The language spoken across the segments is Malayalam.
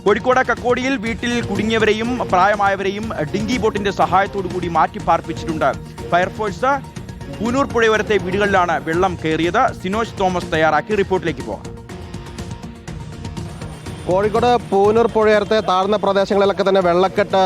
കോഴിക്കോട് കക്കോടിയിൽ വീട്ടിൽ കുടുങ്ങിയവരെയും പ്രായമായവരെയും ഡിങ്കി ബോട്ടിന്റെ സഹായത്തോടുകൂടി മാറ്റി പാർപ്പിച്ചിട്ടുണ്ട് ഫയർഫോഴ്സ്. പൂനൂർ പുഴയോരത്തെ വീടുകളിലാണ് വെള്ളം കയറിയത്. സിനോജ് തോമസ് തയ്യാറാക്കി റിപ്പോർട്ടിലേക്ക് പോകാം. കോഴിക്കോട് പൂനൂർ പുഴയോരത്തെ താഴ്ന്ന പ്രദേശങ്ങളിലൊക്കെ തന്നെ വെള്ളക്കെട്ട്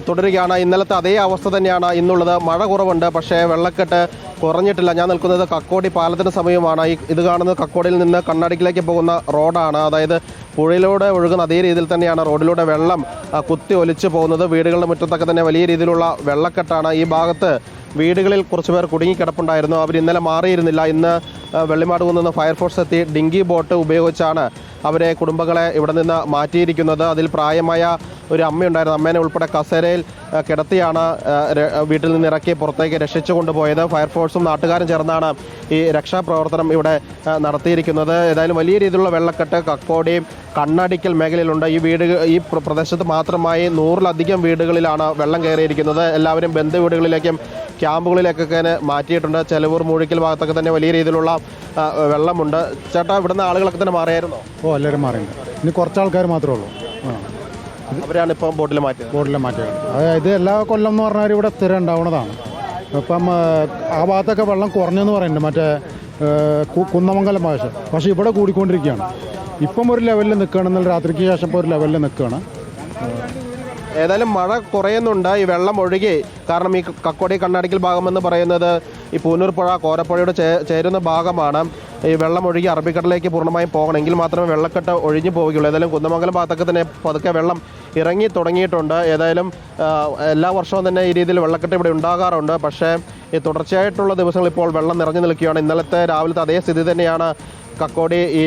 തുടരുകയാണ്. ഇന്നലത്തെ അതേ അവസ്ഥ തന്നെയാണ് ഇന്നുള്ളത്. മഴ കുറവുണ്ട്, പക്ഷേ വെള്ളക്കെട്ട് കുറഞ്ഞിട്ടില്ല. ഞാൻ നിൽക്കുന്നത് കക്കോടി പാലത്തിന് സമീപമാണ്. ഇത് കാണുന്നത് കക്കോടിയിൽ നിന്ന് കണ്ണാടിക്കിലേക്ക് പോകുന്ന റോഡാണ്. അതായത് പുഴയിലൂടെ ഒഴുകുന്ന അതേ രീതിയിൽ തന്നെയാണ് റോഡിലൂടെ വെള്ളം കുത്തി ഒലിച്ചു പോകുന്നത്. വീടുകളുടെ മുറ്റത്തൊക്കെ തന്നെ വലിയ രീതിയിലുള്ള വെള്ളക്കെട്ടാണ്. ഈ ഭാഗത്ത് വീടുകളിൽ കുറച്ച് പേർ കുടുങ്ങിക്കിടപ്പുണ്ടായിരുന്നു. അവർ ഇന്നലെ മാറിയിരുന്നില്ല. ഇന്ന് വെള്ളിമാടുകുന്ന് നിന്ന് ഫയർഫോഴ്സ് എത്തി ഡിങ്കി ബോട്ട് ഉപയോഗിച്ചാണ് അവരെ കുടുംബങ്ങളെ ഇവിടെ നിന്ന് മാറ്റിയിരിക്കുന്നത്. അതിൽ പ്രായമായ ഒരു അമ്മയുണ്ടായിരുന്നു. അമ്മേനെ ഉൾപ്പെടെ കസേരയിൽ കിടത്തിയാണ് വീട്ടിൽ നിന്ന് ഇറക്കി പുറത്തേക്ക് രക്ഷിച്ചു കൊണ്ടുപോയത്. ഫയർഫോഴ്സും നാട്ടുകാരും ചേർന്നാണ് ഈ രക്ഷാപ്രവർത്തനം ഇവിടെ നടത്തിയിരിക്കുന്നത്. ഏതായാലും വലിയ രീതിയിലുള്ള വെള്ളക്കെട്ട് കക്കോടിയും കണ്ണാടിക്കൽ മേഖലയിലുണ്ട്. ഈ പ്രദേശത്ത് മാത്രമായി 100-ലധികം വീടുകളിലാണ് വെള്ളം കയറിയിരിക്കുന്നത്. എല്ലാവരും ബന്ധുവീടുകളിലേക്കും ക്യാമ്പുകളിലേക്കൊക്കെ മാറ്റിയിട്ടുണ്ട്. ചെലവൂർ മൂഴിക്കൽ ഭാഗത്തൊക്കെ തന്നെ വലിയ രീതിയിലുള്ള വെള്ളമുണ്ട്. ചേട്ടാ, ഇവിടുന്ന് ആളുകളൊക്കെ തന്നെ മാറിയായിരുന്നോ? എല്ലാവരും മാറിയുണ്ട്. ഇനി കുറച്ച് ആൾക്കാർ മാത്രമേ ഉള്ളൂ. അവരാണ് ഇപ്പം ബോട്ടിൽ മാറ്റിയത്. അതായത് എല്ലാ കൊല്ലം എന്ന് പറഞ്ഞാൽ ഇവിടെ സ്ഥിരം ഉണ്ടാവുന്നതാണ്. ഇപ്പം ആ ഭാഗത്തൊക്കെ വെള്ളം കുറഞ്ഞെന്ന് പറയുന്നുണ്ട്, മറ്റേ കുന്നമംഗലം ഭാഷ. പക്ഷേ ഇവിടെ കൂടിക്കൊണ്ടിരിക്കുകയാണ്. ഇപ്പം ഒരു ലെവലിൽ നിൽക്കുകയാണ്. എന്നാൽ രാത്രിക്ക് ശേഷം ഇപ്പോൾ ഒരു ലെവലിൽ നിൽക്കുകയാണ്. ഏതായാലും മഴ കുറയുന്നുണ്ട്. ഈ വെള്ളം ഒഴുകി, കാരണം ഈ കക്കോടി കണ്ണാടിക്കൽ ഭാഗമെന്ന് പറയുന്നത് ഈ പൂനൂർ പുഴ കോരപ്പുഴയോട് ചേരുന്ന ഭാഗമാണ്. ഈ വെള്ളം ഒഴുകി അറബിക്കടലിലേക്ക് പൂർണ്ണമായും പോകണമെങ്കിൽ മാത്രമേ വെള്ളക്കെട്ട് ഒഴിഞ്ഞു പോവുകയുള്ളൂ. ഏതായാലും കുന്നമംഗലം ഭാഗത്തൊക്കെ തന്നെ പതുക്കെ വെള്ളം ഇറങ്ങി തുടങ്ങിയിട്ടുണ്ട്. ഏതായാലും എല്ലാ വർഷവും തന്നെ ഈ രീതിയിൽ വെള്ളക്കെട്ട് ഇവിടെ ഉണ്ടാകാറുണ്ട്. പക്ഷേ ഈ തുടർച്ചയായിട്ടുള്ള ദിവസങ്ങൾ ഇപ്പോൾ വെള്ളം നിറഞ്ഞു നിൽക്കുകയാണ്. ഇന്നലത്തെ രാവിലത്തെ അതേ സ്ഥിതി തന്നെയാണ് കക്കോടി ഈ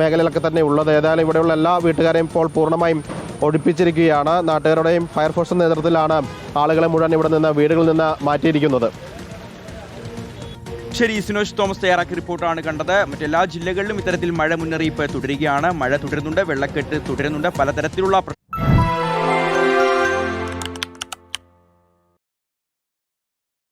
മേഖലയിലൊക്കെ തന്നെ ഉള്ളത്. ഏതായാലും ഇവിടെയുള്ള എല്ലാ വീട്ടുകാരെയും ഇപ്പോൾ പൂർണ്ണമായും ഒഴിപ്പിച്ചിരിക്കുകയാണ്. നാട്ടുകാരുടെയും ഫയർഫോഴ്സിന്റെ നേതൃത്വത്തിലാണ് ആളുകളെ മുഴുവൻ ഇവിടെ നിന്ന് വീടുകളിൽ നിന്ന് മാറ്റിയിരിക്കുന്നത്. ശരി, സിനോജ് തോമസ് തയ്യാറാക്കിയ റിപ്പോർട്ടാണ് കണ്ടത്. മറ്റെല്ലാ ജില്ലകളിലും ഇത്തരത്തിൽ മഴ മുന്നറിയിപ്പ് തുടരുകയാണ്. മഴ തുടരുന്നുണ്ട്, വെള്ളക്കെട്ട് തുടരുന്നുണ്ട്, പലതരത്തിലുള്ള